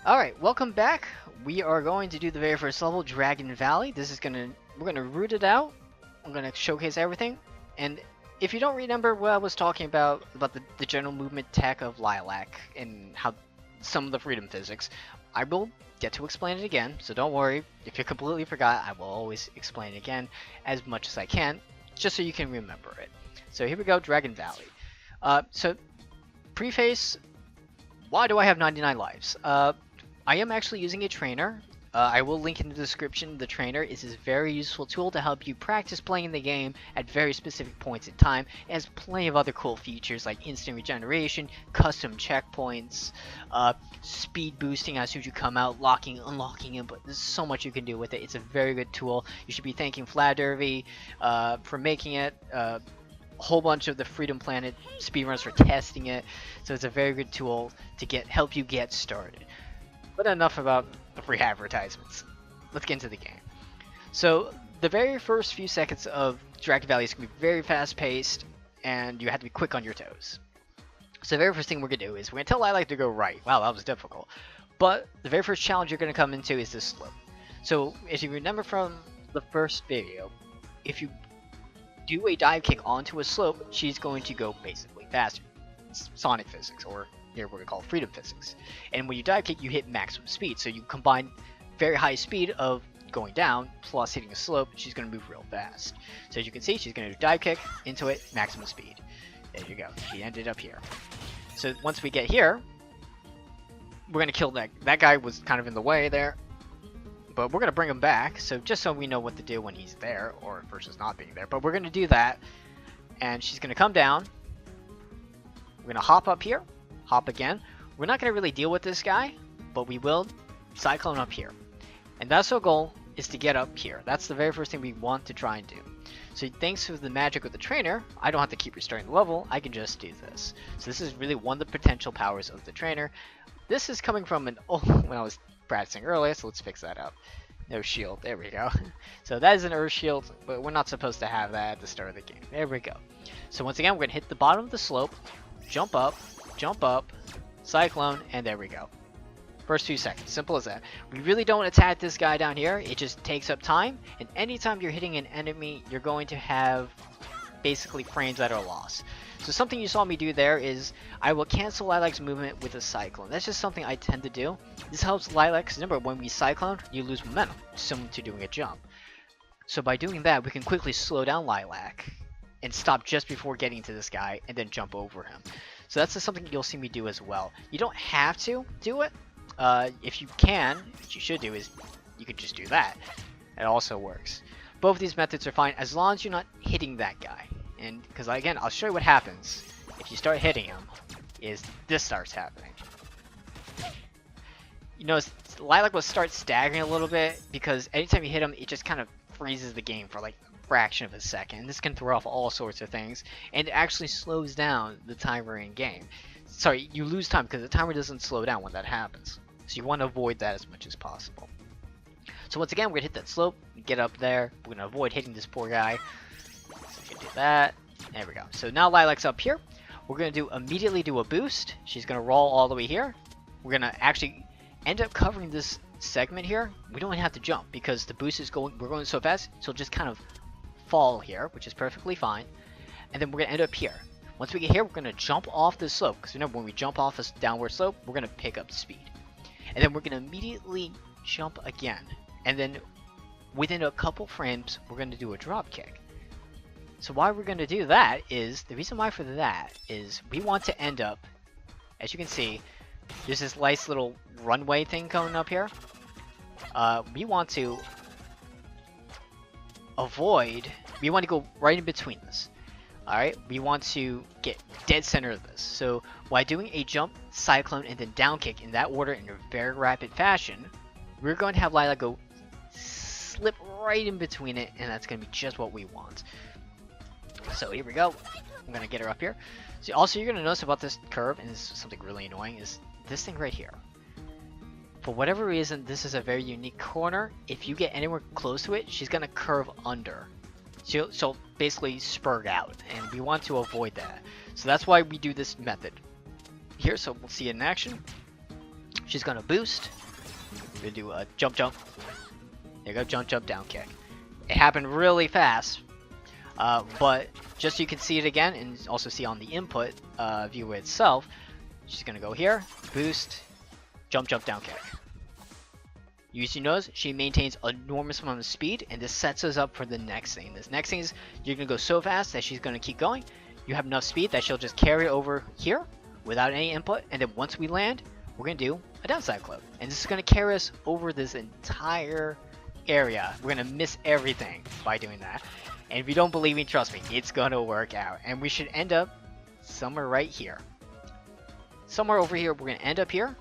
Alright, welcome back. We are going to do the very first level, Dragon Valley. We're gonna root it out. I'm gonna showcase everything. And if you don't remember what I was talking about the general movement tech of Lilac and how some of the freedom physics, I will get to explain it again. So don't worry, if you completely forgot, I will always explain it again as much as I can, just so you can remember it. So here we go, Dragon Valley. So preface, why do I have 99 lives? I am actually using a trainer. I will link in the description. The trainer is a very useful tool to help you practice playing the game at very specific points in time. It has plenty of other cool features like instant regeneration, custom checkpoints, speed boosting as soon as you come out, locking, unlocking it, but there's so much you can do with it. It's a very good tool. You should be thanking Fladervy for making it. A whole bunch of the Freedom Planet speedrunners for testing it. So it's a very good tool to help you get started. But enough about the free advertisements. Let's get into the game. So the very first few seconds of Dragon Valley is going to be very fast paced, and you have to be quick on your toes. So the very first thing we're going to do is we're going to tell Lilac to go right. Wow, that was difficult. But the very first challenge you're going to come into is this slope. So if you remember from the first video, if you do a dive kick onto a slope, she's going to go basically faster. It's Sonic physics, or here what we call freedom physics. And when you dive kick, you hit maximum speed. So you combine very high speed of going down plus hitting a slope, she's going to move real fast. So as you can see, she's going to do dive kick into it, maximum speed. There you go. She ended up here. So once we get here, we're going to kill that guy was kind of in the way there. But we're going to bring him back, so just so we know what to do when he's there, or versus not being there. But we're going to do that, and she's going to come down. We're going to hop up here, hop again. We're not going to really deal with this guy, but we will cyclone up here. And that's our goal, is to get up here. That's the very first thing we want to try and do. So thanks to the magic of the trainer, I don't have to keep restarting the level, I can just do this. So this is really one of the potential powers of the trainer. This is coming from when I was practicing earlier, so let's fix that up. No shield, there we go. So that is an earth shield, but we're not supposed to have that at the start of the game. There we go. So once again, we're going to hit the bottom of the slope, jump up, cyclone, and there we go. First few seconds, simple as that. We really don't attack this guy down here, it just takes up time, and anytime you're hitting an enemy, you're going to have basically frames that are lost. So something you saw me do there is I will cancel Lilac's movement with a cyclone. That's just something I tend to do. This helps Lilac, because remember, when we cyclone, you lose momentum, similar to doing a jump. So by doing that, we can quickly slow down Lilac and stop just before getting to this guy and then jump over him. So that's just something you'll see me do as well. You don't have to do it. If you can, what you should do is you could just do that. It also works. Both of these methods are fine as long as you're not hitting that guy. And because again, I'll show you what happens if you start hitting him. Is this starts happening? You notice Lilac will start staggering a little bit because anytime you hit him, it just kind of freezes the game for like a fraction of a second. This can throw off all sorts of things, and it actually slows down the timer in game. Sorry, you lose time because the timer doesn't slow down when that happens. So you want to avoid that as much as possible. So once again, we're going to hit that slope, get up there. We're going to avoid hitting this poor guy. So we can do that. There we go. So now Lilac's up here. We're going to immediately do a boost. She's going to roll all the way here. We're going to actually end up covering this segment here. We don't have to jump because the boost is we're going so fast, so it'll just kind of fall here, which is perfectly fine. And then we're going to end up here. Once we get here, we're going to jump off this slope. Because remember, when we jump off this downward slope, we're going to pick up speed. And then we're going to immediately jump again. And then within a couple frames, we're going to do a drop kick. So why we're going to do that is, the reason why for that is we want to end up, as you can see, there's this nice little runway thing coming up here. We want to go right in between this. Alright, we want to get dead center of this. So while doing a jump, cyclone, and then down kick in that order in a very rapid fashion, we're going to have Lilac go slip right in between it, and that's going to be just what we want. So here we go. I'm going to get her up here. So also, you're going to notice about this curve, and this is something really annoying, is this thing right here. For whatever reason, this is a very unique corner. If you get anywhere close to it, she's going to curve under. She'll basically spurg out, and we want to avoid that. So that's why we do this method here. So we'll see it in action. She's gonna boost. We're gonna do a jump jump. There you go, jump jump down kick. It happened really fast, but just so you can see it again and also see on the input view itself, she's gonna go here, boost, jump jump down kick. You see, notice she maintains enormous amount of speed, and this sets us up for the next thing. This next thing is you're gonna go so fast that she's gonna keep going. You have enough speed that she'll just carry over here without any input, and then once we land, we're gonna do a downside clip, and this is gonna carry us over this entire area. We're gonna miss everything by doing that, and if you don't believe me, trust me, it's gonna work out, and we should end up somewhere right here. Somewhere over here, we're gonna end up here,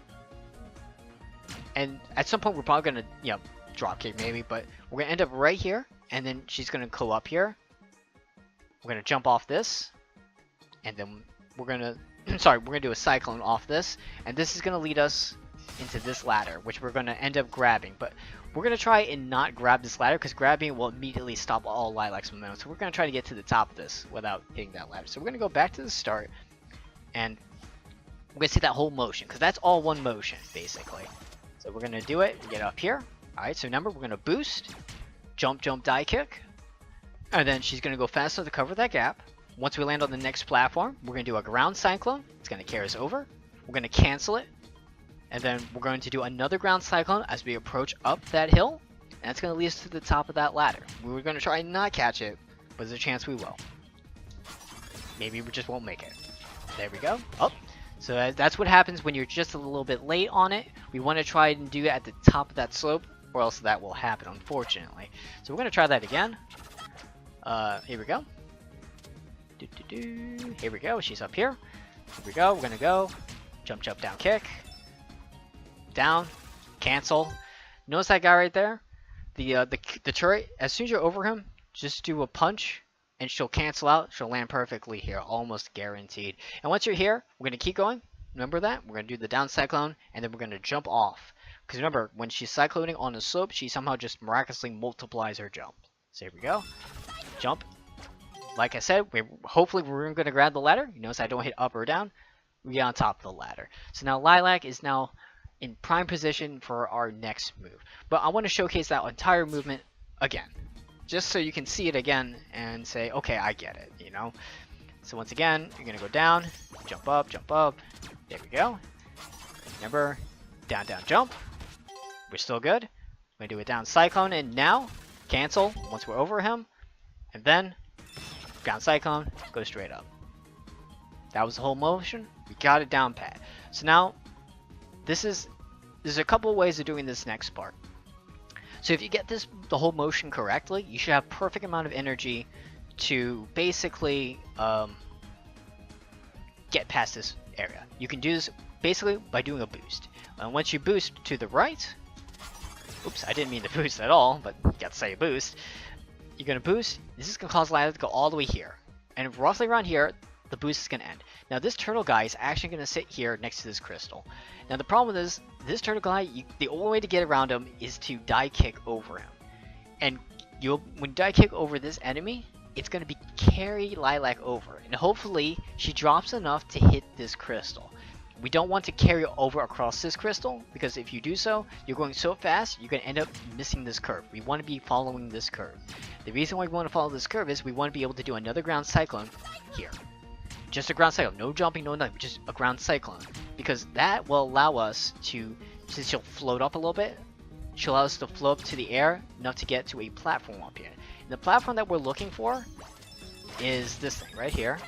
and at some point we're probably gonna, you know, drop kick maybe, but we're gonna end up right here, and then she's gonna go up here. We're gonna jump off this, and then we're gonna sorry, we're gonna do a cyclone off this, and this is gonna lead us into this ladder, which we're gonna end up grabbing. But we're gonna try and not grab this ladder, because grabbing it will immediately stop all Lilac's momentum. So we're gonna try to get to the top of this without hitting that ladder. So we're gonna go back to the start, and we're gonna see that whole motion, because that's all one motion basically. So we're gonna do it, get up here. Alright, so remember, we're gonna boost, jump jump die kick, and then she's gonna go faster to cover that gap. Once we land on the next platform, we're gonna do a ground cyclone. It's gonna carry us over. We're gonna cancel it, and then we're going to do another ground cyclone as we approach up that hill, and that's gonna lead us to the top of that ladder. We were gonna try and not catch it, but there's a chance we will. Maybe we just won't make it. There we go. Oh, so that's what happens when you're just a little bit late on it. We want to try and do it at the top of that slope, or else that will happen, unfortunately. So we're gonna try that again. Here we go. Here we go. She's up here. Here we go. We're gonna go jump jump down kick, down, cancel. Notice that guy right there, the turret. As soon as you're over him, just do a punch, and she'll cancel out. She'll land perfectly here, almost guaranteed. And once you're here, we're gonna keep going. Remember that? We're gonna do the down cyclone, and then we're gonna jump off. Because remember, when she's cycloning on the slope, she somehow just miraculously multiplies her jump. So here we go. Jump. Like I said, hopefully we're going to grab the ladder. You notice I don't hit up or down. We get on top of the ladder. So now Lilac is now in prime position for our next move. But I want to showcase that entire movement again, just so you can see it again and say, okay, I get it, you know? So once again, you're going to go down, jump up, jump up. There we go. Remember, down, down, jump. We're still good. We're going to do a down cyclone, and now cancel once we're over him. And then ground cyclone, go straight up. That was the whole motion. We got it down pat. So now, there's a couple of ways of doing this next part. So if you get the whole motion correctly, you should have perfect amount of energy to basically get past this area. You can do this basically by doing a boost. And once you boost to the right, oops, I didn't mean to boost at all, but you got to say boost. You're going to boost. This is going to cause Lilac to go all the way here. And roughly around here, the boost is going to end. Now this turtle guy is actually going to sit here next to this crystal. Now the problem is, this turtle guy, the only way to get around him is to die kick over him. And when you die kick over this enemy, it's going to be carry Lilac over. And hopefully, she drops enough to hit this crystal. We don't want to carry over across this crystal, because if you do so, you're going so fast, you're going to end up missing this curve. We want to be following this curve. The reason why we want to follow this curve is we want to be able to do another ground cyclone here. Just a ground cyclone, no jumping, no nothing, just a ground cyclone. Because that will allow us to, since she'll float up a little bit, she'll allow us to float up to the air enough to get to a platform up here. And the platform that we're looking for is this thing right here.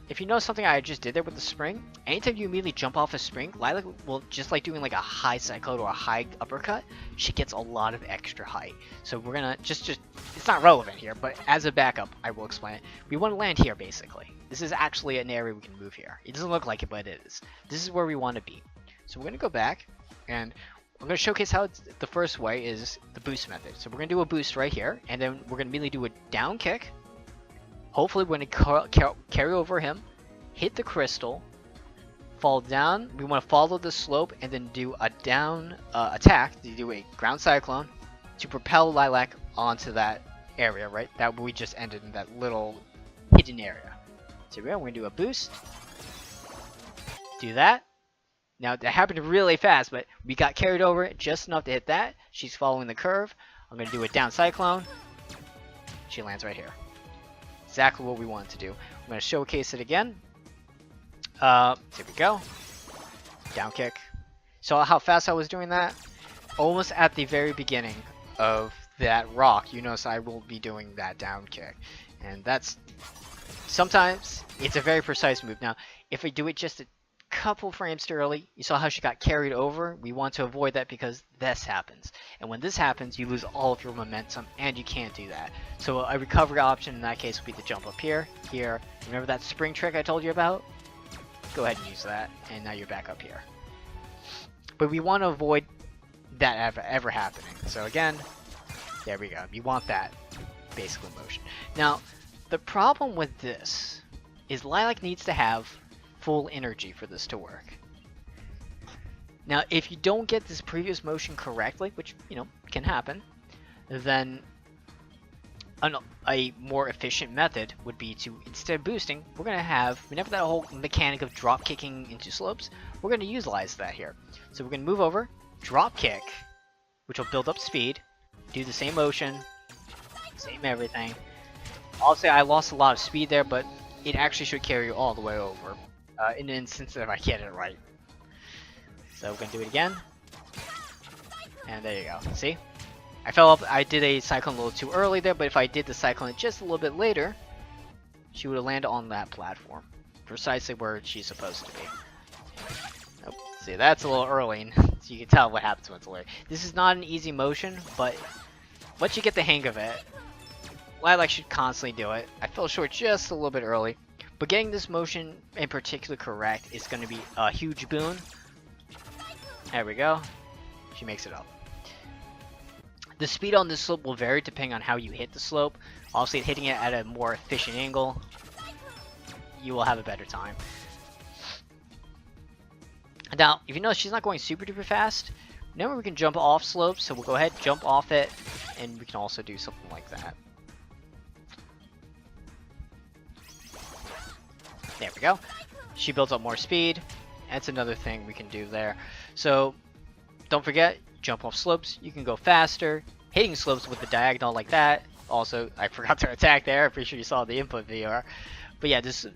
If you know something I just did there with the spring, anytime you immediately jump off a spring, Lilac will, just like doing like a high cyclone or a high uppercut, she gets a lot of extra height. So we're gonna just it's not relevant here, but as a backup, I will explain it. We want to land here basically. This is actually an area we can move here. It doesn't look like it, but it is. This is where we want to be. So we're gonna go back, and we're gonna showcase how the first way is the boost method. So we're gonna do a boost right here, and then we're gonna immediately do a down kick. Hopefully we're going to carry over him, hit the crystal, fall down. We want to follow the slope and then do a down attack. To do a ground cyclone to propel Lilac onto that area, right? That we just ended in that little hidden area. So we're going to do a boost. Do that. Now, that happened really fast, but we got carried over just enough to hit that. She's following the curve. I'm going to do a down cyclone. She lands right here. Exactly what we wanted to do. I'm going to showcase it again. Here we go. Down kick. Saw how fast I was doing that? Almost at the very beginning of that rock, you notice I will be doing that down kick. And that's... sometimes, it's a very precise move. Now, if we do it just a couple frames too early, you saw how she got carried over. We want to avoid that because this happens. And when this happens, you lose all of your momentum, and you can't do that. So a recovery option in that case would be to jump up here, here. Remember that spring trick I told you about? Go ahead and use that, and now you're back up here. But we want to avoid that ever happening. So again, there we go. You want that basic motion. Now, the problem with this is Lilac needs to have full energy for this to work. Now, if you don't get this previous motion correctly, which, you know, can happen, then a more efficient method would be to, instead of boosting, we're going to have, whenever that whole mechanic of drop kicking into slopes, we're going to utilize that here. So we're going to move over, drop kick, which will build up speed, do the same motion, same everything. I'll say I lost a lot of speed there, but it actually should carry you all the way over, in an instance if I get it right. So we're going to do it again, and there you go. See? I fell up, I did a cyclone a little too early there, but if I did the cyclone just a little bit later, she would have landed on that platform. Precisely where she's supposed to be. Nope. See, that's a little early, so you can tell what happens when it's late. This is not an easy motion, but once you get the hang of it, Lilac should constantly do it. I fell short just a little bit early, but getting this motion in particular correct is going to be a huge boon. There we go. She makes it up. The speed on this slope will vary depending on how you hit the slope. Obviously, hitting it at a more efficient angle, you will have a better time. Now, if you notice, she's not going super duper fast. Remember, we can jump off slopes, so we'll go ahead, jump off it, and we can also do something like that. There we go. She builds up more speed. That's another thing we can do there. So, don't forget, jump off slopes, you can go faster. Hitting slopes with the diagonal like that. Also, I forgot to attack there. I'm pretty sure you saw the input video. But yeah, just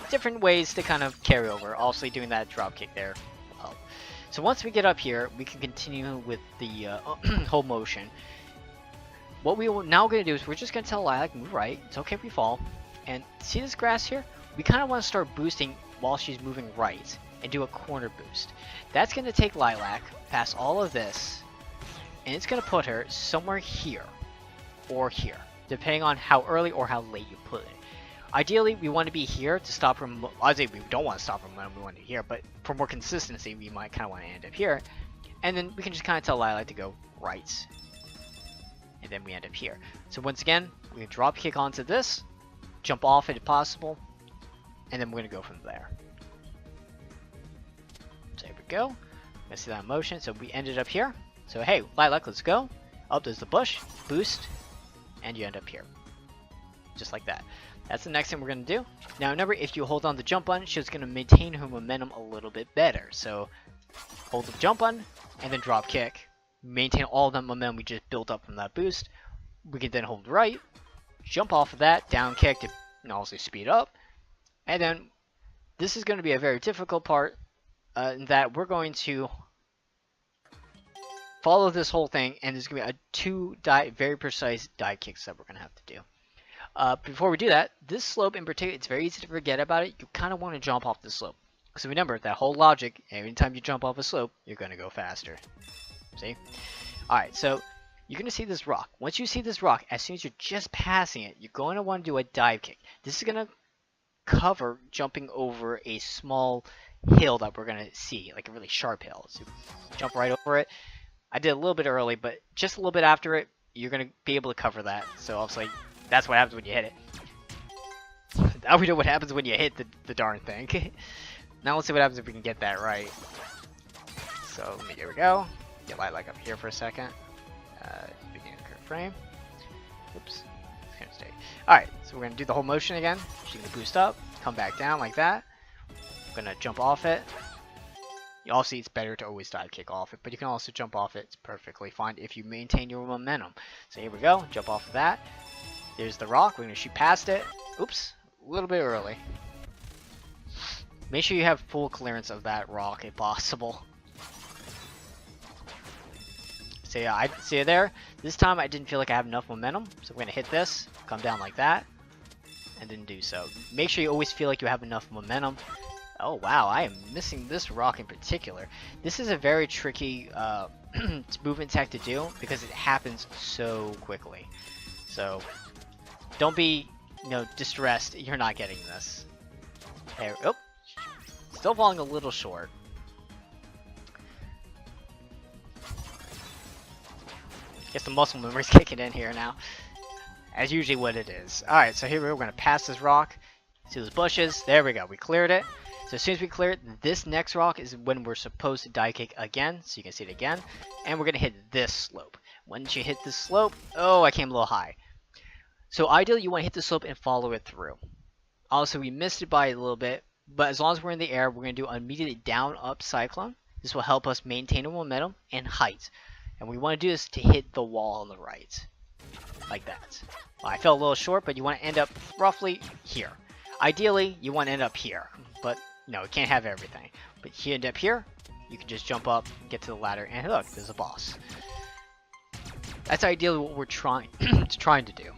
different ways to kind of carry over. Also, doing that drop kick there will help. So once we get up here, we can continue with the whole motion. What we are now going to do is we're just going to tell Lilac, move right. It's okay if we fall. And see this grass here? We kind of want to start boosting while she's moving right. And do a corner boost. That's going to take Lilac past all of this, and it's going to put her somewhere here or here, depending on how early or how late you put it. Ideally, we want to be here to stop her. I'd say we don't want to stop her momentum, we want to here, but for more consistency, we might kind of want to end up here, and then we can just kind of tell Lilac to go right, and then we end up here. So once again, we're going to drop kick onto this, jump off it if possible, and then we're going to go from there. There we go. Let's see that motion. So we ended up here. So hey, Lilac, let's go. Up there's the bush, boost, and you end up here. Just like that. That's the next thing we're going to do. Now remember, if you hold on the jump button, she's going to maintain her momentum a little bit better. So hold the jump button, and then drop kick. Maintain all that momentum we just built up from that boost. We can then hold right, jump off of that, down kick to also speed up. And then this is going to be a very difficult part. That we're going to follow this whole thing, and there's going to be two very precise dive kicks that we're going to have to do. Before we do that, this slope in particular, it's very easy to forget about it. You kind of want to jump off the slope. So remember, that whole logic, every time you jump off a slope, you're going to go faster. See? Alright, so you're going to see this rock. Once you see this rock, as soon as you're just passing it, you're going to want to do a dive kick. This is going to cover jumping over a small hill that we're gonna see, like a really sharp hill. So jump right over it. I did a little bit early, but just a little bit after it, you're gonna be able to cover that. So obviously, that's what happens when you hit it. Now we know what happens when you hit the darn thing. Now let's see what happens if we can get that right. So here we go. Get Lilac up here for a second. Begin current frame. Oops. It's gonna stay. Alright, so we're gonna do the whole motion again. She's gonna boost up, come back down like that. I'm gonna jump off it, Obviously, it's better to always dive kick off it, but you can also jump off it. It's perfectly fine if you maintain your momentum. So here we go. Jump off of that. There's the rock. We're going to shoot past it. Oops. A little bit early. Make sure you have full clearance of that rock if possible. So yeah, I see it there. This time I didn't feel like I have enough momentum, so we're gonna hit this, come down like that, and then do so. Make sure you always feel like you have enough momentum. Oh wow, I am missing this rock in particular. This is a very tricky movement tech to do because it happens so quickly. So don't be, distressed. You're not getting this. There. Oh, still falling a little short. Guess the muscle memory's kicking in here now, as usually what it is. Alright, so here we're going to pass this rock to those bushes. There we go, we cleared it. So as soon as we clear it, this next rock is when we're supposed to die kick again, so you can see it again. And we're going to hit this slope. Once you hit this slope, oh, I came a little high. So ideally, you want to hit the slope and follow it through. Also, we missed it by a little bit, but as long as we're in the air, we're going to do an immediate down-up cyclone. This will help us maintain our momentum and height. And we want to do this to hit the wall on the right. Like that. Well, I fell a little short, but you want to end up roughly here. Ideally, you want to end up here. But, no, you can't have everything. But you end up here, you can just jump up, get to the ladder, and look, there's a boss. That's ideally what we're trying to do.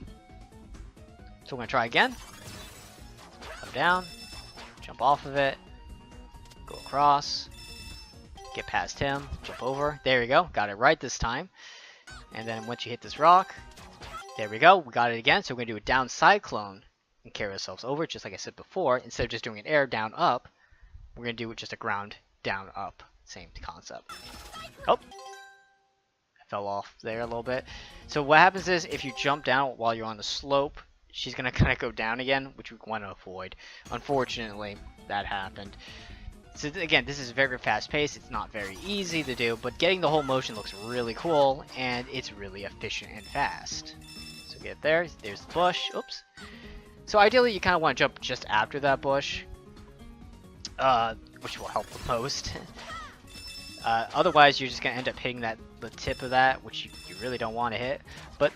So we're going to try again. Come down. Jump off of it. Go across. Get past him, jump over. There we go. Got it right this time. And then once you hit this rock, there we go. We got it again. So we're going to do a down cyclone and carry ourselves over, just like I said before. Instead of just doing an air down up, we're going to do it just a ground down up. Same concept. Oh. I fell off there a little bit. So what happens is if you jump down while you're on the slope, she's going to kind of go down again, which we want to avoid. Unfortunately, that happened. So again, this is very fast paced, it's not very easy to do, but getting the whole motion looks really cool, and it's really efficient and fast. So get there, there's the bush, oops. So ideally you kind of want to jump just after that bush, which will help the most. Otherwise you're just going to end up hitting the tip of that, which you really don't want to hit. But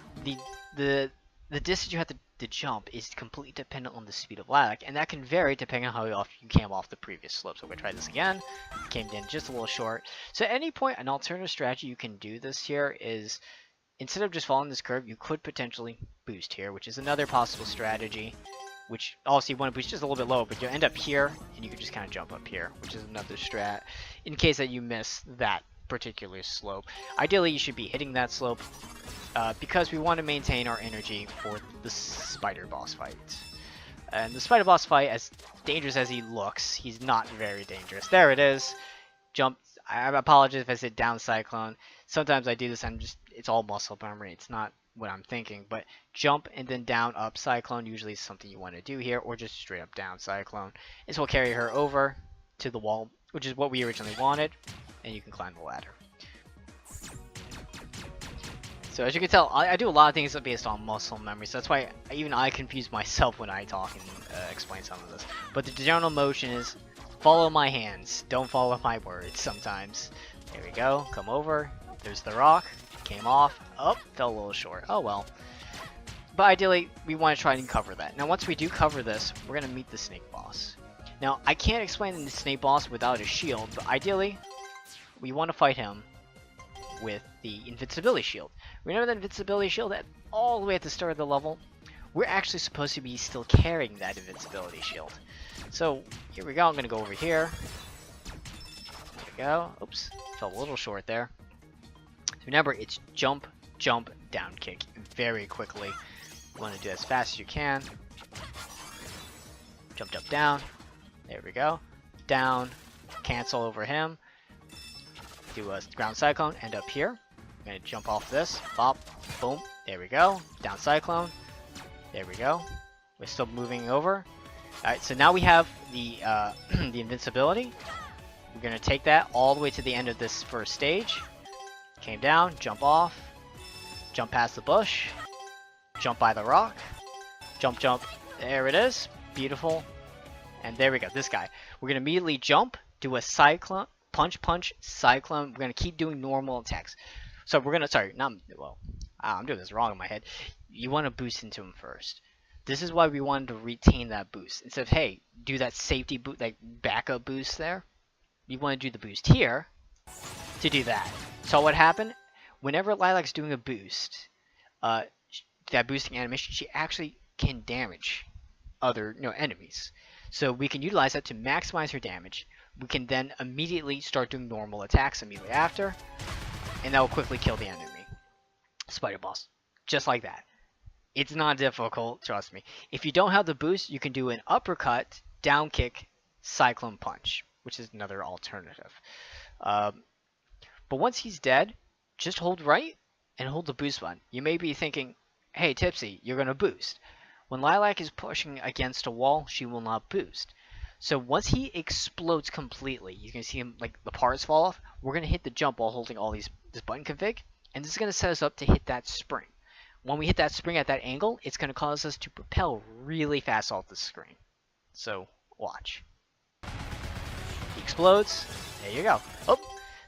the distance you have to jump is completely dependent on the speed of Lilac, and that can vary depending on how often you came off the previous slope. So we're going to try this again. Came in just a little short. So at any point, an alternative strategy you can do this here is, instead of just following this curve, you could potentially boost here, which is another possible strategy, which also you want to boost just a little bit low, but you'll end up here, and you can just kind of jump up here, which is another strat, in case that you miss that particular slope. Ideally, you should be hitting that slope, because we want to maintain our energy for the spider boss fight. And the spider boss fight, as dangerous as he looks, he's not very dangerous. There it is. Jump. I apologize if I said down cyclone. Sometimes I do this, it's all muscle memory. It's not what I'm thinking, but jump and then down up cyclone usually is something you want to do here, or just straight up down cyclone. This will carry her over to the wall, which is what we originally wanted, and you can climb the ladder. So as you can tell, I do a lot of things based on muscle memory, so that's why even I confuse myself when I talk and explain some of this. But the general motion is follow my hands, don't follow my words sometimes. There we go, come over, there's the rock, came off, oh, fell a little short, oh well. But ideally, we want to try and cover that. Now once we do cover this, we're going to meet the snake boss. Now I can't explain the snake boss without a shield, but ideally, we want to fight him with the invincibility shield. Remember that invincibility shield at all the way at the start of the level? We're actually supposed to be still carrying that invincibility shield. So here we go, I'm going to go over here. There we go. Oops, fell a little short there. Remember, it's jump, jump, down kick very quickly. You want to do it as fast as you can. Jumped up, down. There we go. Down, cancel over him. Do a ground cyclone, end up here. I'm gonna jump off this, bop, boom, there we go. Down cyclone, there we go. We're still moving over. Alright, so now we have the the invincibility. We're gonna take that all the way to the end of this first stage. Came down, jump off, jump past the bush, jump by the rock, jump, jump, there it is, beautiful. And there we go, this guy. We're gonna immediately jump, do a cyclone, punch, punch, cyclone. We're gonna keep doing normal attacks. So we're gonna, sorry, not, well, I'm doing this wrong in my head. You want to boost into him first. This is why we wanted to retain that boost. Instead of, hey, do that safety boot, like backup boost there. You want to do the boost here to do that. So what happened? Whenever Lilac's doing a boost, that boosting animation, she actually can damage other enemies. So we can utilize that to maximize her damage. We can then immediately start doing normal attacks immediately after, and that will quickly kill the enemy. Spider boss. Just like that. It's not difficult, trust me. If you don't have the boost, you can do an uppercut, down kick, cyclone punch, which is another alternative. But once he's dead, just hold right and hold the boost button. You may be thinking, hey Tipsy, you're going to boost. When Lilac is pushing against a wall, she will not boost. So once he explodes completely, you can see him, like, the parts fall off. We're going to hit the jump while holding all this button config, and this is going to set us up to hit that spring. When we hit that spring at that angle, it's going to cause us to propel really fast off the screen. So watch. He explodes. There you go. Oh,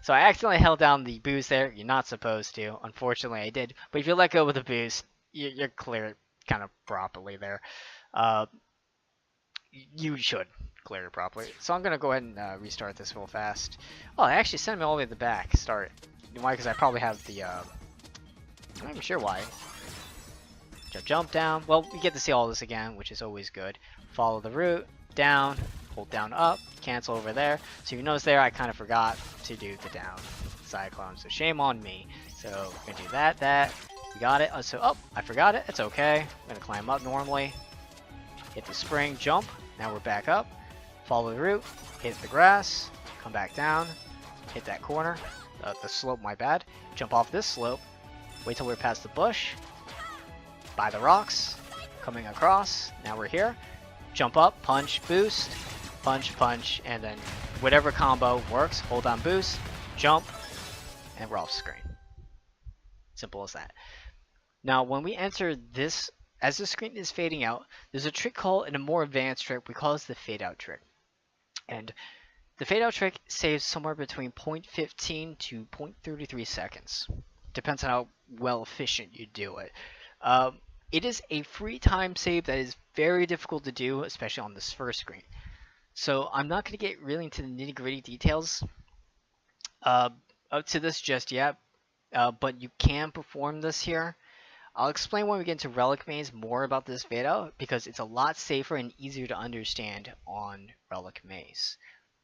so I accidentally held down the boost there. You're not supposed to. Unfortunately, I did. But if you let go with the boost, you're clear kind of properly there. You should clear it properly. So I'm going to go ahead and restart this real fast. Oh, it actually sent me all the way to the back. Start. Why? Because I probably have the... I'm not even sure why. Jump down. Well, we get to see all this again, which is always good. Follow the route. Down. Hold down up. Cancel over there. So you notice there I kind of forgot to do the down cyclone. So shame on me. So we're going to do that. We got it. Oh, I forgot it. It's okay. I'm going to climb up normally. Hit the spring. Jump. Now we're back up. Follow the route. Hit the grass. Come back down. Hit that corner. The slope, my bad. Jump off this slope. Wait till we're past the bush. By the rocks. Coming across. Now we're here. Jump up. Punch. Boost. Punch. Punch. And then whatever combo works. Hold on boost. Jump. And we're off screen. Simple as that. Now when we enter this, as the screen is fading out, there's a trick called, in a more advanced trick, we call this the fade out trick. And the fade out trick saves somewhere between 0.15 to 0.33 seconds. Depends on how well efficient you do it. It is a free time save that is very difficult to do, especially on this first screen. So I'm not going to get really into the nitty gritty details up to this just yet, but you can perform this here. I'll explain when we get into Relic Maze more about this fade out, because it's a lot safer and easier to understand on Relic Maze.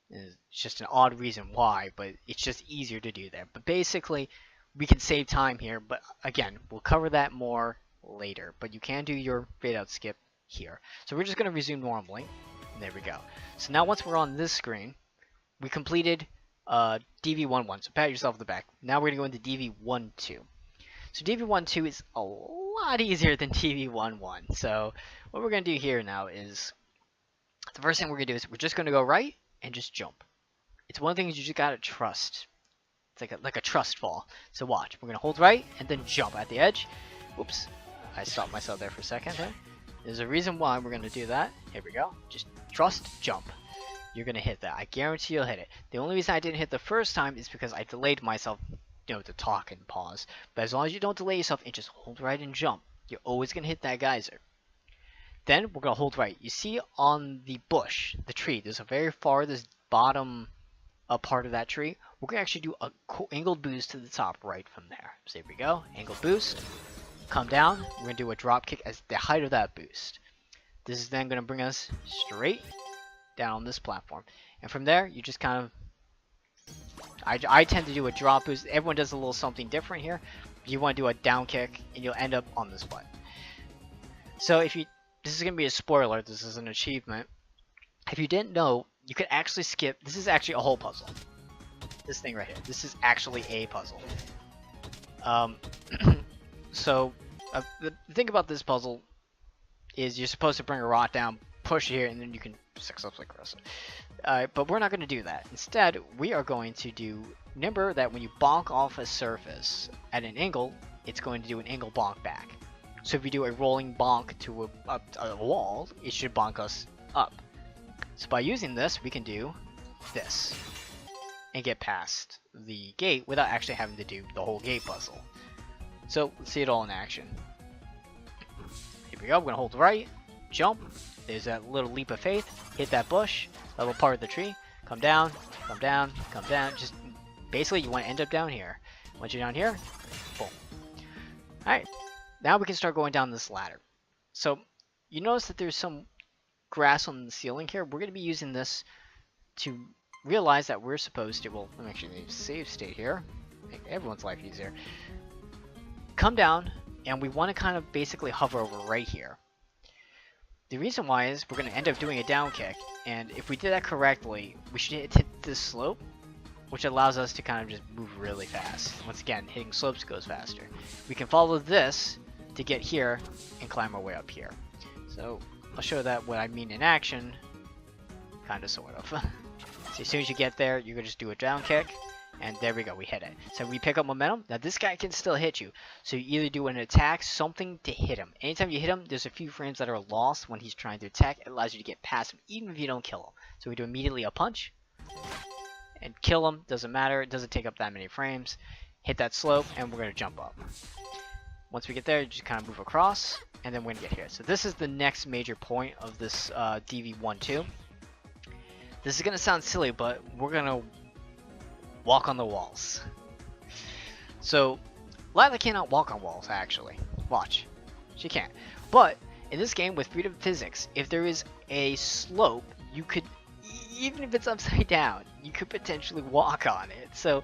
It's just an odd reason why, but it's just easier to do there. But basically, we can save time here, but again, we'll cover that more later. But you can do your fade out skip here. So we're just going to resume normally. And there we go. So now once we're on this screen, we completed DV11, so pat yourself on the back. Now we're going to go into DV12. So DV12 is a lot easier than DV11. So what we're going to do here now is, the first thing we're going to do is we're just going to go right and just jump. It's one thing you just got to trust. It's like a trust fall. So watch. We're going to hold right and then jump at the edge. Oops. I stopped myself there for a second. There. There's a reason why we're going to do that. Here we go. Just trust, jump. You're going to hit that. I guarantee you'll hit it. The only reason I didn't hit the first time is because I delayed myself, to talk and pause. But as long as you don't delay yourself and just hold right and jump, you're always going to hit that geyser. Then we're going to hold right. You see on the bush, the tree, there's a very farthest bottom part of that tree. We're going to actually do a angled boost to the top right from there. So here we go. Angled boost. Come down. We're going to do a drop kick as the height of that boost. This is then going to bring us straight down on this platform. And from there, you just kind of... I tend to do a drop boost. Everyone does a little something different here. You want to do a down kick, and you'll end up on this button. So if you... This is going to be a spoiler. This is an achievement. If you didn't know, you could actually skip... This is actually a whole puzzle. This thing right here. This is actually a puzzle. So, the thing about this puzzle is you're supposed to bring a rock down, push it here, and then you can successfully cross it. But we're not going to do that. Instead, we are going to do... Remember that when you bonk off a surface at an angle, it's going to do an angle bonk back. So if you do a rolling bonk to a wall, it should bonk us up. So by using this, we can do this. and get past the gate without actually having to do the whole gate puzzle. So let's see it all in action. Here we go. We're gonna hold right, jump. There's that little leap of faith. Hit that bush, that little part of the tree. Come down, come down, come down. Just basically, you want to end up down here. Once you're down here, boom. All right. Now we can start going down this ladder. So you notice that there's some grass on the ceiling here. We're gonna be using this to realize that we're supposed to. Well, let me actually save state here. Make everyone's life easier. Come down, and we want to kind of basically hover over right here. The reason why is we're going to end up doing a down kick, and if we did that correctly, we should hit this slope, which allows us to kind of just move really fast. Once again, hitting slopes goes faster. We can follow this to get here and climb our way up here. So I'll show that what I mean in action, kind of, sort of. So as soon as you get there, you can just do a down kick. And there we go, we hit it. So we pick up momentum. Now this guy can still hit you. So you either do an attack, something to hit him. Anytime you hit him, there's a few frames that are lost when he's trying to attack. It allows you to get past him, even if you don't kill him. So we do immediately a punch. And kill him, doesn't matter. It doesn't take up that many frames. Hit that slope, and we're going to jump up. Once we get there, you just kind of move across. And then we're going to get here. So this is the next major point of this DV1-2. This is going to sound silly, but we're going to walk on the walls. So Lilac cannot walk on walls, actually. Watch. She can't. But in this game with freedom physics, if there is a slope, you could, even if it's upside down, you could potentially walk on it. So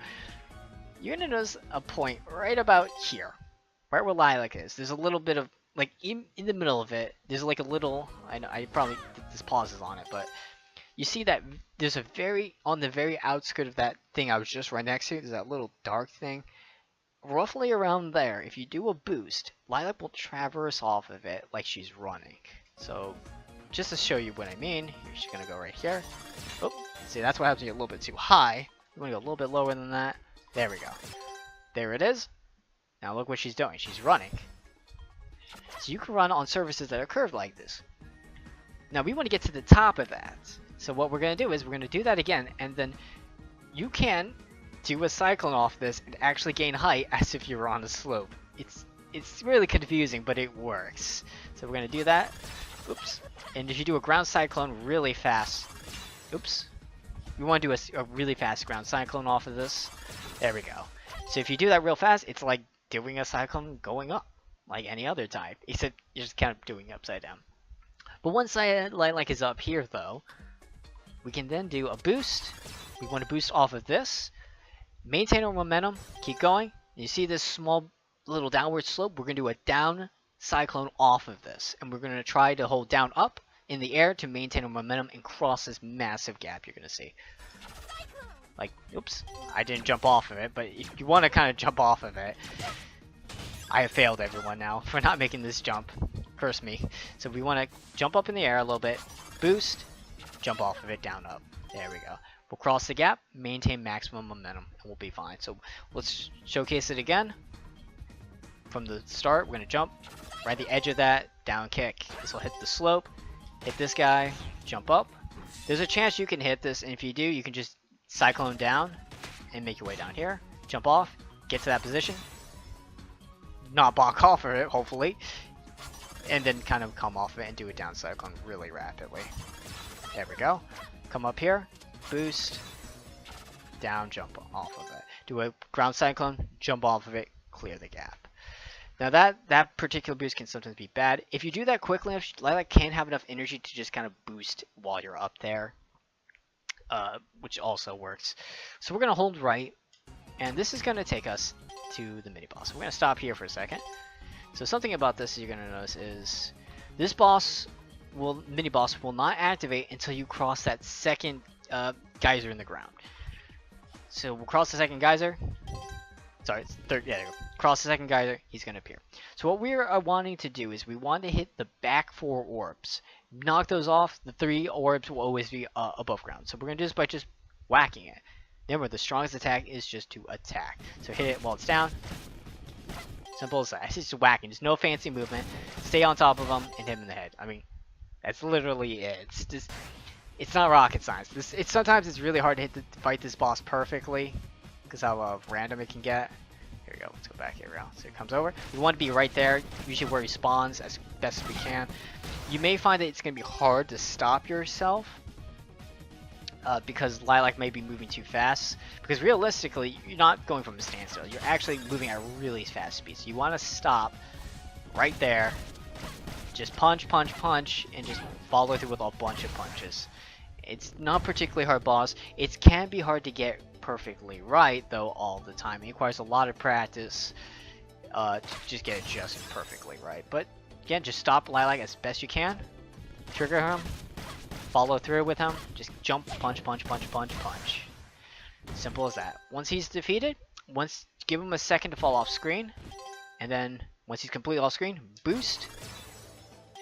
you're going to notice a point right about here. Right where Lilac is. There's a little bit of, like, in the middle of it, there's like a little, I know, I probably did this pauses on it, but you see that there's a on the very outskirt of that thing I was just right next to, there's that little dark thing. Roughly around there, if you do a boost, Lilac will traverse off of it like she's running. So, just to show you what I mean, she's going to go right here. Oh, see, that's what happens when you get a little bit too high. You want to go a little bit lower than that. There we go. There it is. Now look what she's doing. She's running. So you can run on surfaces that are curved like this. Now we want to get to the top of that. So what we're going to do is we're going to do that again, and then you can do a cyclone off this and actually gain height as if you were on a slope. It's really confusing, but it works. So we're going to do that. Oops. And if you do a ground cyclone really fast, oops. We want to do a really fast ground cyclone off of this. There we go. So if you do that real fast, it's like doing a cyclone going up, like any other type, except you're just kind of doing it upside down. But once Lilac is up here, though, we can then do a boost. We want to boost off of this, maintain our momentum, keep going. You see this small little downward slope? We're going to do a down cyclone off of this, and we're going to try to hold down up in the air to maintain our momentum and cross this massive gap you're going to see. Like, oops, I didn't jump off of it, but if you want to kind of jump off of it, I have failed everyone now for not making this jump. Curse me. So we want to jump up in the air a little bit, boost, jump off of it, down, up. There we go. We'll cross the gap, maintain maximum momentum, and we'll be fine. So let's showcase it again. From the start, we're going to jump right at the edge of that, down kick. This will hit the slope, hit this guy, jump up. There's a chance you can hit this, and if you do, you can just cyclone down and make your way down here. Jump off, get to that position, not balk off of it, hopefully, and then kind of come off of it and do a down cyclone really rapidly. There we go. Come up here, boost, down, jump off of it. Do a ground cyclone, jump off of it, clear the gap. Now that particular boost can sometimes be bad. If you do that quickly enough, Lilac can't have enough energy to just kind of boost while you're up there, which also works. So we're going to hold right, and this is going to take us to the mini-boss. We're going to stop here for a second. So something about this you're going to notice is this mini-boss will not activate until you cross that second geyser in the ground. So we'll cross the second geyser. Sorry, third, yeah, there you go. Cross the second geyser, he's going to appear. So what we're wanting to do is we want to hit the back 4 orbs. Knock those off, the 3 orbs will always be above ground. So we're going to do this by just whacking it. Remember, the strongest attack is just to attack. So hit it while it's down. Simple as that. It's just whacking. There's no fancy movement. Stay on top of him and hit him in the head. I mean, that's literally it. It's not rocket science. Sometimes it's really hard to fight this boss perfectly, because how random it can get. Here we go. Let's go back here around. So it comes over. We want to be right there, usually where he spawns as best as we can. You may find that it's going to be hard to stop yourself because Lilac may be moving too fast. Because realistically, you're not going from a standstill. You're actually moving at a really fast speed. So you want to stop right there. Just punch, punch, punch, and just follow through with a bunch of punches. It's not particularly hard boss. It can be hard to get perfectly right though all the time. It requires a lot of practice to just get it just perfectly right. But again, just stop Lilac as best you can. Trigger him. Follow through with him. Just jump, punch, punch, punch, punch, punch. Simple as that. Once he's defeated, give him a second to fall off screen, and then once he's completely off screen, boost,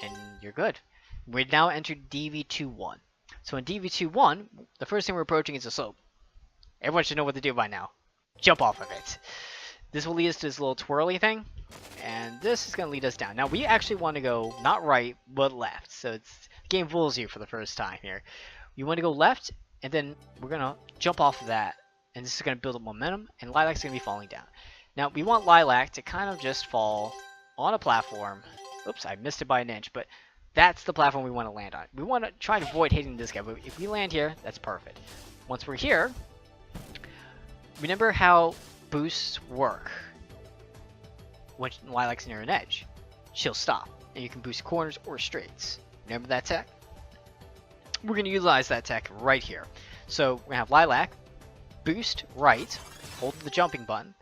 and you're good. We now enter DV2-1. So in DV2-1, the first thing we're approaching is a slope. Everyone should know what to do by now. Jump off of it. This will lead us to this little twirly thing, and this is going to lead us down. Now we actually want to go not right, but left. So the game fools you for the first time here. You want to go left, and then we're going to jump off of that, and this is going to build up momentum, and Lilac's going to be falling down. Now we want Lilac to kind of just fall on a platform. Oops, I missed it by an inch, but that's the platform we want to land on. We want to try to avoid hitting this guy, but if we land here, that's perfect. Once we're here, remember how boosts work. When Lilac's near an edge, she'll stop, and you can boost corners or straights. Remember that tech? We're going to utilize that tech right here. So we're going to have Lilac, boost right, hold the jumping button.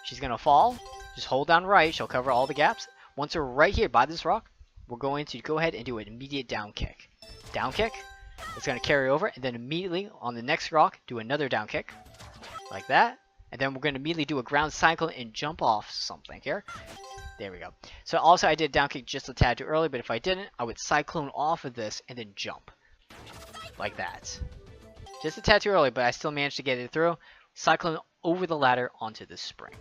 She's going to fall, just hold down right, she'll cover all the gaps. Once we're right here by this rock, we're going to go ahead and do an immediate down kick. Down kick, it's going to carry over, and then immediately on the next rock, do another down kick, like that. And then we're going to immediately do a ground cycle and jump off something here. There we go. So also I did down kick just a tad too early, but if I didn't, I would cyclone off of this and then jump. Like that. Just a tad too early, but I still managed to get it through. Cyclone over the ladder onto the spring.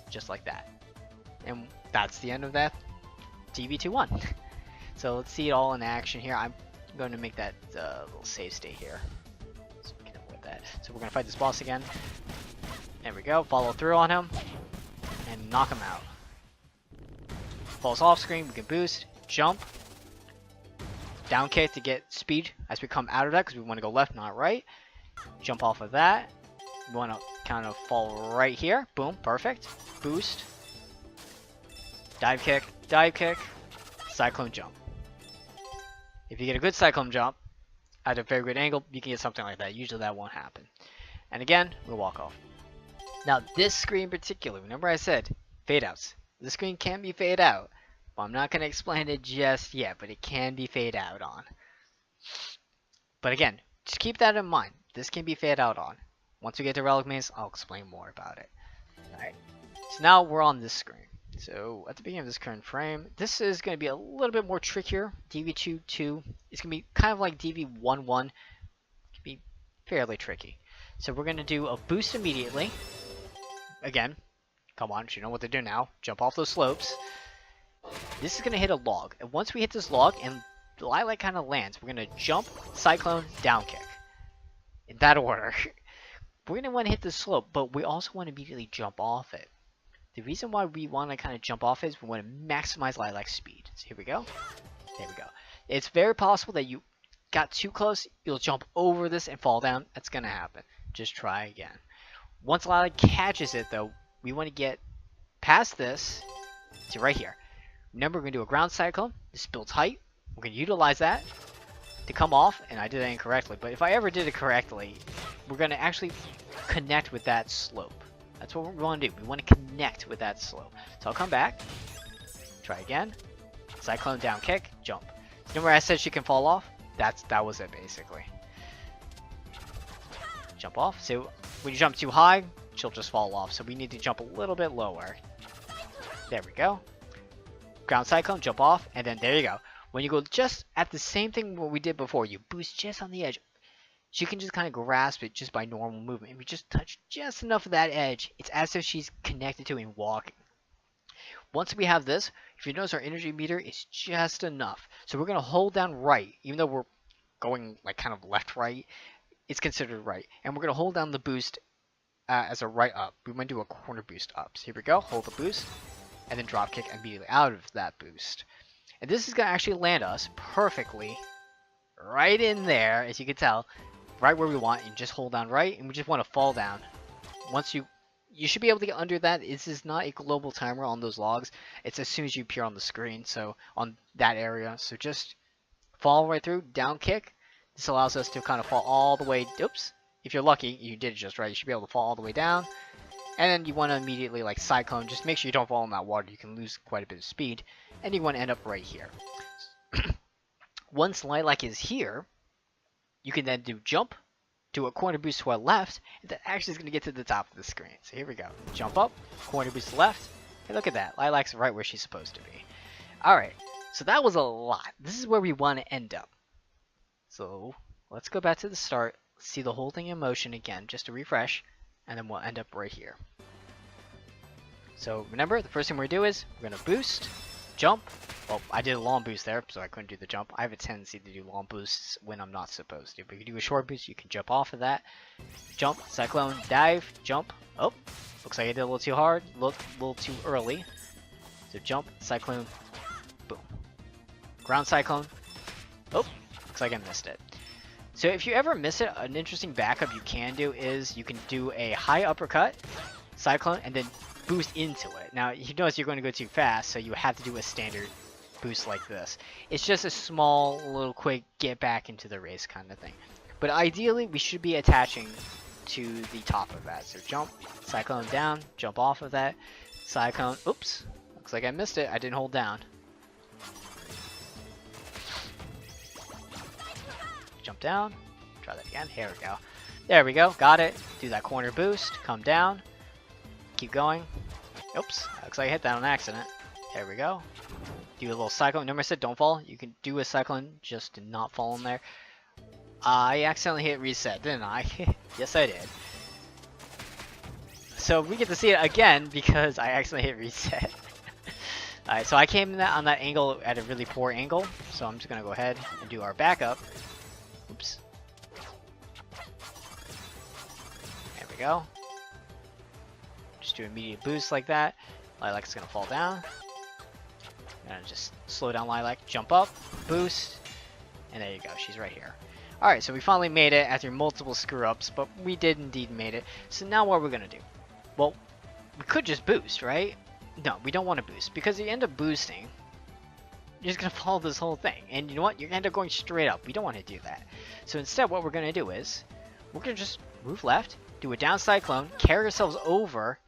Just like that. And that's the end of that DV2-1. So let's see it all in action here. I'm going to make that little save state here. So we can avoid that. So we're going to fight this boss again. There we go. Follow through on him. And knock him out. Falls off screen. We can boost. Jump. Down kick to get speed as we come out of that because we want to go left, not right. Jump off of that. We want to kind of fall right here. Boom. Perfect. Boost. Dive kick. Dive kick. Cyclone jump. If you get a good cyclone jump at a very good angle, you can get something like that. Usually that won't happen. And again, we'll walk off. Now this screen in particular, remember I said fade outs. This screen can be fade out. Well, I'm not going to explain it just yet, but it can be fade out on. But again, just keep that in mind. This can be fade out on. Once we get to Relic Maze, I'll explain more about it. Alright, so now we're on this screen. So at the beginning of this current frame, this is going to be a little bit more trickier. DV2-2, it's going to be kind of like DV1-1. It can be fairly tricky. So we're going to do a boost immediately. Again, come on, you know what to do now. Jump off those slopes. This is going to hit a log. And once we hit this log and the Lilac kind of lands, we're going to jump, cyclone, down kick. In that order. We're going to want to hit the slope, but we also want to immediately jump off it. The reason why we want to kind of jump off is we want to maximize Lilac's speed. So here we go. There we go. It's very possible that you got too close, you'll jump over this and fall down. That's going to happen. Just try again. Once Lilac catches it, though, we want to get past this to right here. Remember, we're going to do a ground cycle. This builds height. We're going to utilize that to come off, and I did that incorrectly. But if I ever did it correctly, we're going to actually connect with that slope. That's what we want to do. We want to connect with that slope. So I'll come back. Try again. Cyclone down kick. Jump. Remember I said she can fall off? That was it basically. Jump off. So when you jump too high, she'll just fall off. So we need to jump a little bit lower. There we go. Ground cyclone, jump off, and then there you go. When you go just at the same thing what we did before, you boost just on the edge. She can just kind of grasp it just by normal movement. If we just touch just enough of that edge, it's as if she's connected to and walking. Once we have this, if you notice our energy meter is just enough. So we're going to hold down right, even though we're going like kind of left right, it's considered right. And we're gonna hold down the boost as a right up. We want to do a corner boost up. So here we go. Hold the boost, and then drop kick immediately out of that boost. And this is gonna actually land us perfectly right in there, as you can tell, right where we want. And just hold down right, and we just want to fall down. Once you should be able to get under that. This is not a global timer on those logs. It's as soon as you appear on the screen, so on that area. So just fall right through, down kick. This allows us to kind of fall all the way. Oops. If you're lucky, you did it just right. You should be able to fall all the way down. And then you want to immediately like cyclone. Just make sure you don't fall in that water. You can lose quite a bit of speed. And you want to end up right here. Once Lilac is here, you can then do jump, do a corner boost to our left, and that actually is going to get to the top of the screen. So here we go. Jump up, corner boost to left. Hey, look at that. Lilac's right where she's supposed to be. Alright, so that was a lot. This is where we want to end up. So let's go back to the start, see the whole thing in motion again, just to refresh, and then we'll end up right here. So remember, the first thing we're going to do is we're going to boost, jump. Well, I did a long boost there, so I couldn't do the jump. I have a tendency to do long boosts when I'm not supposed to. But if you do a short boost, you can jump off of that. Jump, cyclone, dive, jump. Oh, looks like I did a little too hard, a little too early. So jump, cyclone, boom. Ground cyclone. Oh, looks like I missed it. So if you ever miss it, an interesting backup you can do is you can do a high uppercut, cyclone, and then boost into it. Now, you notice you're going to go too fast, so you have to do a standard boost like this. It's just a small, little quick get back into the race kind of thing. But ideally, we should be attaching to the top of that. So jump, cyclone down, jump off of that, cyclone. Oops, looks like I missed it. I didn't hold down. Jump down, try that again. Here we go. There we go, got it. Do that corner boost, come down, keep going. Oops, looks like I hit that on accident. There we go. Do a little cyclone. Remember I said don't fall? You can do a cyclone just to not fall in there. I accidentally hit reset, didn't I? Yes, I did. So we get to see it again because I accidentally hit reset. Alright, so I came in on that angle at a really poor angle. So I'm just going to go ahead and do our backup. Oops. There we go. Just do immediate boost like that. Lilac's going to fall down. And just slow down Lilac, jump up, boost, and there you go, she's right here. Alright, so we finally made it after multiple screw-ups, but we did indeed made it. So now what we're going to do? Well, we could just boost, right? No, we don't want to boost, because if you end up boosting, you're just going to follow this whole thing. And you know what? You're going to end up going straight up. We don't want to do that. So instead, what we're going to do is, we're going to just move left, do a down cyclone, carry ourselves over,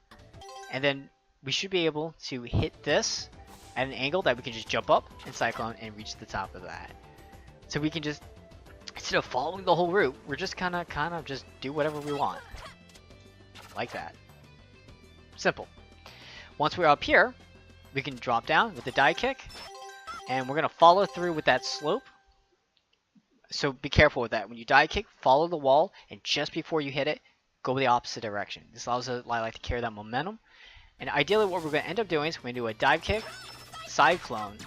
and then we should be able to hit this at an angle that we can just jump up and cyclone and reach the top of that. So we can just, instead of following the whole route, we're just kind of just do whatever we want. Like that. Simple. Once we're up here, we can drop down with the die kick, and we're going to follow through with that slope. So be careful with that. When you die kick, follow the wall, and just before you hit it, go the opposite direction. This allows Lilac to carry that momentum. And ideally what we're going to end up doing is we're going to do a dive kick, cyclone,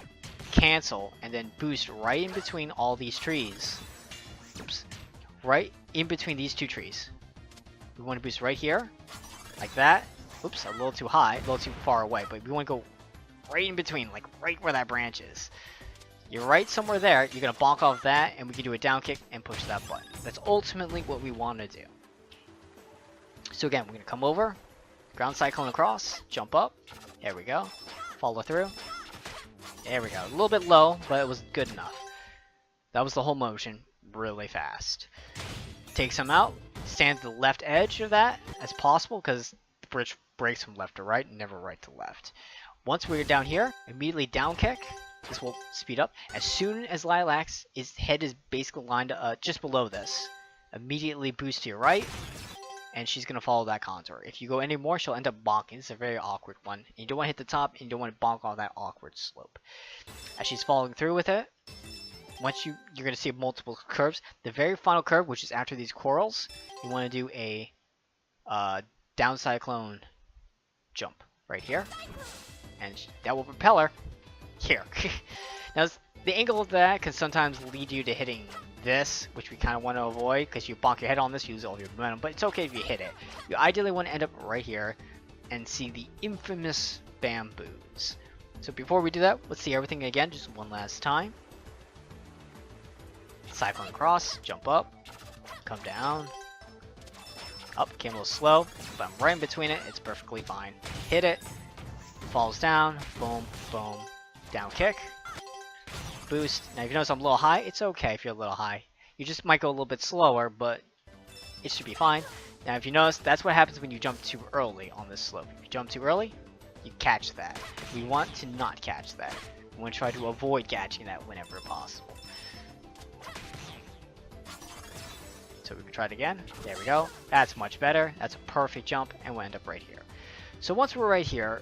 cancel, and then boost right in between all these trees. Oops. Right in between these two trees. We want to boost right here, like that. Oops, a little too high, a little too far away, but we want to go right in between, like right where that branch is. You're right somewhere there, you're going to bonk off that, and we can do a down kick and push that button. That's ultimately what we want to do. So again, we're going to come over, ground cyclone across, jump up, there we go, follow through, there we go, a little bit low, but it was good enough. That was the whole motion, really fast. Take some out, stand at the left edge of that as possible, because the bridge breaks from left to right, never right to left. Once we're down here, immediately down kick, this will speed up. As soon as Lilac's head is basically lined just below this, immediately boost to your right, and she's going to follow that contour. If you go any more, she'll end up bonking. It's a very awkward one. And you don't want to hit the top, and you don't want to bonk on that awkward slope. As she's following through with it, once you're going to see multiple curves. The very final curve, which is after these corals, you want to do a down cyclone jump right here. And that will propel her here. Now, the angle of that can sometimes lead you to hitting this, which we kind of want to avoid, because you bonk your head on this, you lose all your momentum, but it's okay if you hit it. You ideally want to end up right here and see the infamous bamboos. So before we do that, let's see everything again, just one last time. Cyclone across, jump up, come down, up, came a little slow, but I'm right in between it, it's perfectly fine. Hit it, falls down, boom, boom, down kick, boost. Now if you notice I'm a little high, it's okay if you're a little high. You just might go a little bit slower, but it should be fine. Now if you notice, that's what happens when you jump too early on this slope. If you jump too early, you catch that. We want to not catch that. We want to try to avoid catching that whenever possible. So we can try it again. There we go. That's much better. That's a perfect jump, and we'll end up right here. So once we're right here,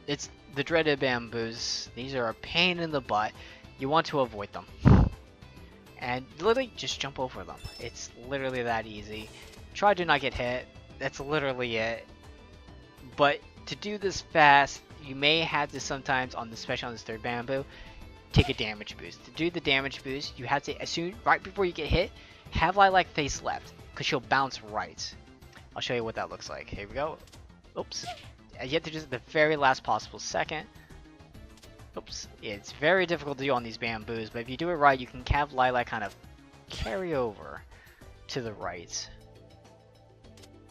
it's the dreaded bamboos. These are a pain in the butt. You want to avoid them. And literally just jump over them. It's literally that easy. Try to not get hit. That's literally it. But to do this fast, you may have to sometimes, especially on this third bamboo, take a damage boost. To do the damage boost, you have to, right before you get hit, have Lilac face left, because she'll bounce right. I'll show you what that looks like. Here we go. Oops. You have to do it at the very last possible second. Oops. It's very difficult to do on these bamboos, but if you do it right, you can have Lilac kind of carry over to the right.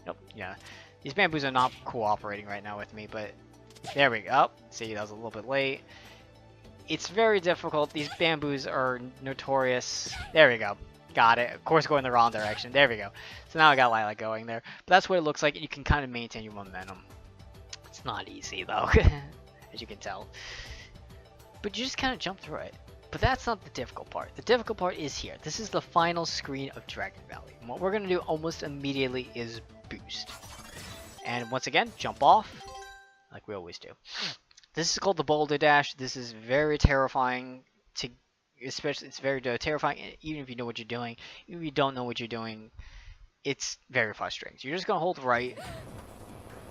Nope. Yeah. These bamboos are not cooperating right now with me, but there we go. See, that was a little bit late. It's very difficult. These bamboos are notorious. There we go. Got it. Of course, going the wrong direction. There we go. So now I got Lilac going there. But that's what it looks like. You can kind of maintain your momentum. It's not easy, though, as you can tell. But you just kind of jump through it. But that's not the difficult part. The difficult part is here. This is the final screen of Dragon Valley. And what we're going to do almost immediately is boost. And once again, jump off, like we always do. This is called the Boulder Dash. This is very terrifying to... Especially, it's very terrifying, even if you know what you're doing. Even if you don't know what you're doing, it's very frustrating. So you're just going to hold right,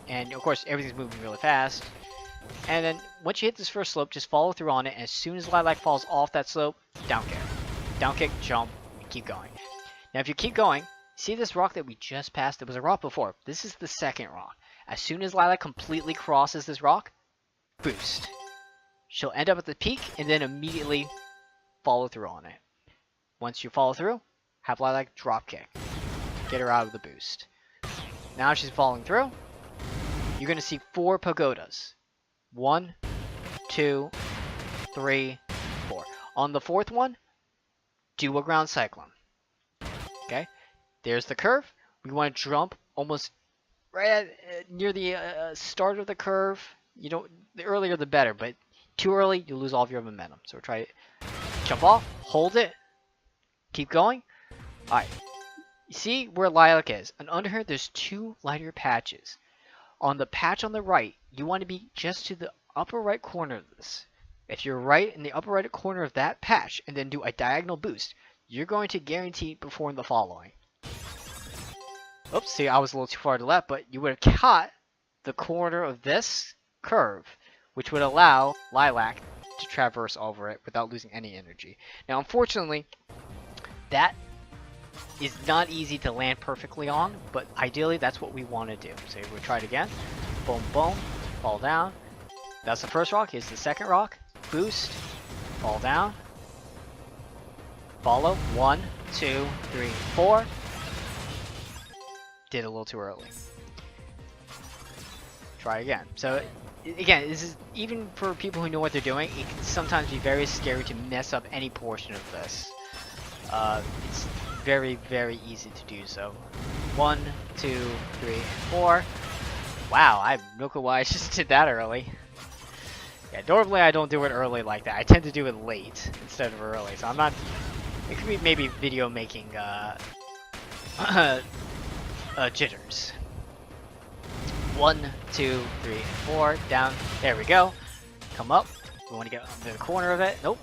and of course, everything's moving really fast. And then, once you hit this first slope, just follow through on it, and as soon as Lilac falls off that slope, down kick. Down kick, jump, and keep going. Now, if you keep going, see this rock that we just passed? There was a rock before. This is the second rock. As soon as Lilac completely crosses this rock, boost. She'll end up at the peak, and then immediately follow through on it. Once you follow through, have Lilac drop kick. Get her out of the boost. Now she's falling through. You're going to see 4 pagodas. 1, 2, 3, 4. On the 4th one, do a ground cyclone. Okay? There's the curve. We want to jump almost right near the start of the curve. You don't, the earlier the better, but too early, you lose all of your momentum. So try it. Jump off, hold it, keep going. Alright, you see where Lilac is, and under her there's 2 lighter patches. On the patch on the right, you want to be just to the upper right corner of this. If you're right in the upper right corner of that patch, and then do a diagonal boost, you're going to guarantee perform the following. Oops, see, I was a little too far to the left, but you would have caught the corner of this curve, which would allow Lilac to traverse over it without losing any energy. Now, unfortunately, that is not easy to land perfectly on, but ideally that's what we want to do. So we'll try it again. Boom, boom, fall down. That's the first rock. Here's the second rock. Boost, fall down, follow. 1, 2, 3, 4. Did a little too early. Try again. So again, this is even for people who know what they're doing. It can sometimes be very scary to mess up any portion of this. It's very, very easy to do so. 1, 2, 3, 4. Wow, I have no clue why I just did that early. Yeah, normally I don't do it early like that. I tend to do it late instead of early. So I'm not. It could be maybe video making jitters. 1, 2, 3, 4, down. There we go. Come up. We want to get to the corner of it. Nope.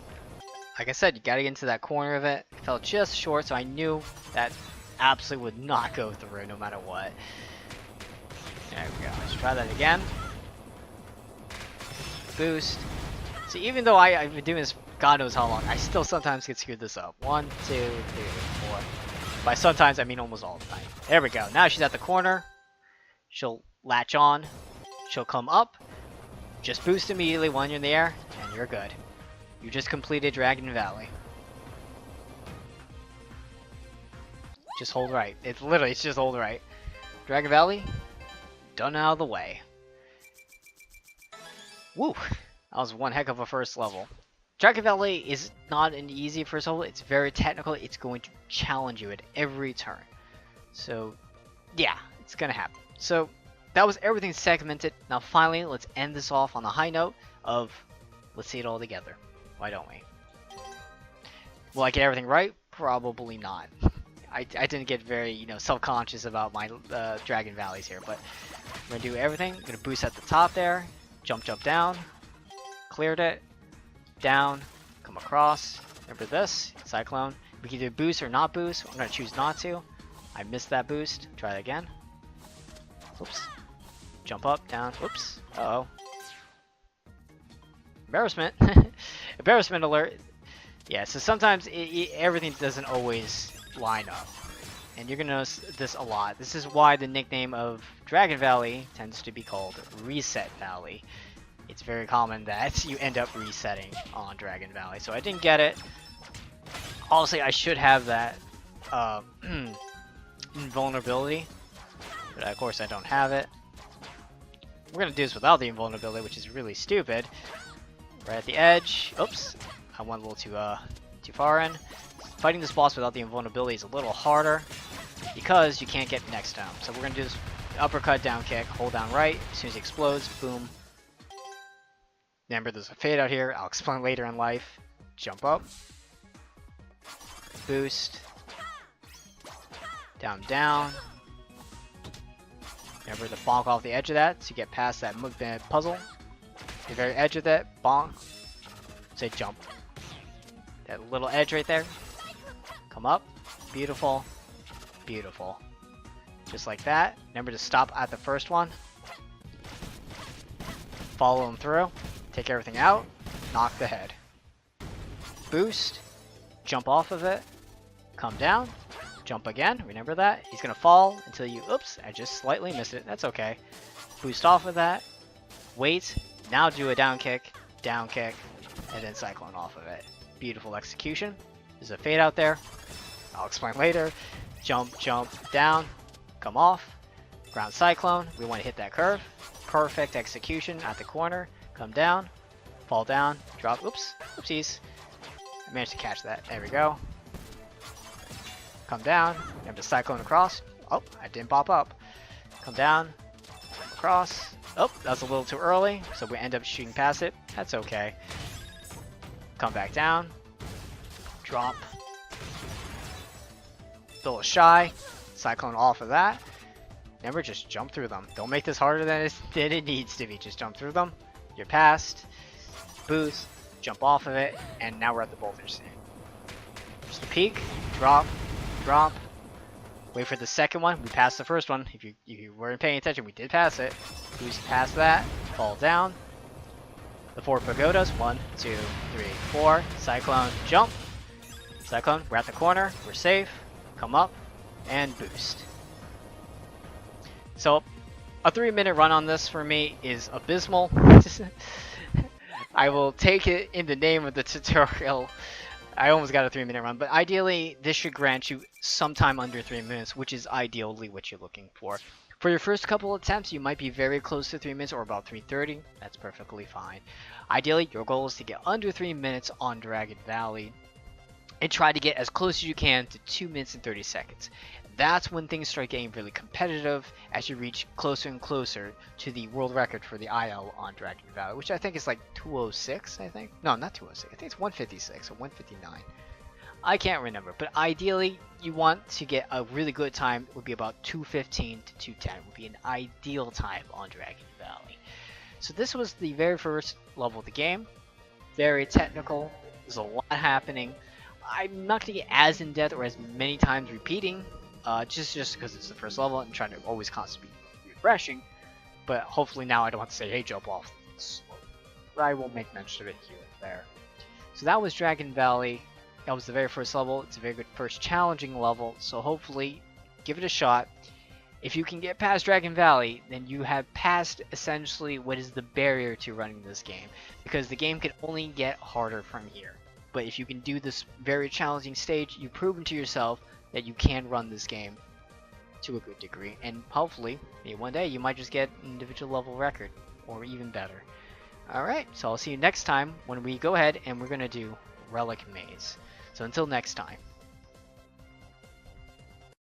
Like I said, you gotta get into that corner of it. It fell just short, so I knew that absolutely would not go through no matter what. There we go. Let's try that again. Boost. So even though I've been doing this God knows how long. I still sometimes get screwed this up. 1, 2, 3, 4. By sometimes, I mean almost all the time. There we go. Now she's at the corner. She'll latch on. She'll come up. Just boost immediately when you're in the air, and you're good. You just completed Dragon Valley. Just hold right. It's just hold right. Dragon Valley, done out of the way. Woo! That was one heck of a first level. Dragon Valley is not an easy first level. It's very technical. It's going to challenge you at every turn. So, yeah, it's gonna happen. So, that was everything segmented. Now, finally, let's end this off on a high note of let's see it all together. Why don't we? Will I get everything right? Probably not. I didn't get very, self-conscious about my Dragon Valleys here, but I'm gonna do everything. I'm gonna boost at the top there. Jump down. Cleared it. Down. Come across. Remember this? Cyclone. We can do boost or not boost. I'm gonna choose not to. I missed that boost. Try that again. Oops. Jump up, down. Oops. Uh-oh. Embarrassment. Embarrassment alert. Yeah, so sometimes everything doesn't always line up. And you're gonna notice this a lot. This is why the nickname of Dragon Valley tends to be called Reset Valley. It's very common that you end up resetting on Dragon Valley. So I didn't get it. Honestly, I should have that invulnerability. But of course I don't have it. We're gonna do this without the invulnerability, which is really stupid. Right at the edge. Oops. I went a little too far in. Fighting this boss without the invulnerability is a little harder because you can't get next to him. So we're gonna do this uppercut, down kick, hold down right. As soon as he explodes, boom. Remember, there's a fade out here. I'll explain later in life. Jump up. Boost. Down. Remember to bonk off the edge of that to get past that mukbang puzzle. The very edge of that, bonk. Say jump. That little edge right there. Come up. Beautiful. Beautiful. Just like that. Remember to stop at the first one. Follow him through. Take everything out. Knock the head. Boost. Jump off of it. Come down. Jump again. Remember that. He's going to fall until you... Oops. I just slightly missed it. That's okay. Boost off of that. Wait. Now do a down kick. Down kick. And then cyclone off of it. Beautiful execution. There's a fade out there. I'll explain later. Jump, down. Come off. Ground cyclone. We want to hit that curve. Perfect execution at the corner. Come down. Fall down. Drop. Oops. Oopsies. I managed to catch that. There we go. Come down. Remember to cyclone across. Oh, I didn't pop up. Come down. Across. Oh, that was a little too early. So we end up shooting past it. That's okay. Come back down. Drop. A little shy. Cyclone off of that. Remember, just jump through them. Don't make this harder than it needs to be. Just jump through them. You're past. Boost. Jump off of it. And now we're at the boulder scene. Just a peek. Drop. Drop. Wait for the second one. We passed the first one. If you weren't paying attention, we did pass it. Boost past that. Fall down. The 4 pagodas. 1, 2, 3, 4. Cyclone. Jump. Cyclone. We're at the corner. We're safe. Come up. And boost. So, a 3-minute run on this for me is abysmal. I will take it in the name of the tutorial. I almost got a 3-minute run, but ideally this should grant you some time under 3 minutes, which is ideally what you're looking for. For your first couple attempts, you might be very close to 3 minutes or about 3:30. That's perfectly fine. Ideally, your goal is to get under 3 minutes on Dragon Valley and try to get as close as you can to 2 minutes and 30 seconds. That's when things start getting really competitive as you reach closer and closer to the world record for the IL on Dragon Valley, which I think is like 206, I think. No, not 206. I think it's 156 or 159. I can't remember, but ideally you want to get a really good time. It would be about 2:15 to 2:10 would be an ideal time on Dragon Valley. So this was the very first level of the game. Very technical. There's a lot happening. I'm not going to get as in depth or as many times repeating. Just because it's the first level and trying to always constantly be refreshing, but hopefully now I don't have to say, hey, jump off slope. I will make mention of it here and there. So that was Dragon Valley. That was the very first level. It's a very good first challenging level, so hopefully give it a shot. If you can get past Dragon Valley, then you have passed essentially what is the barrier to running this game, because the game can only get harder from here. But if you can do this very challenging stage, you've proven to yourself that you can run this game to a good degree, and hopefully, maybe one day you might just get an individual level record, or even better. Alright, so I'll see you next time when we go ahead and we're going to do Relic Maze. So until next time.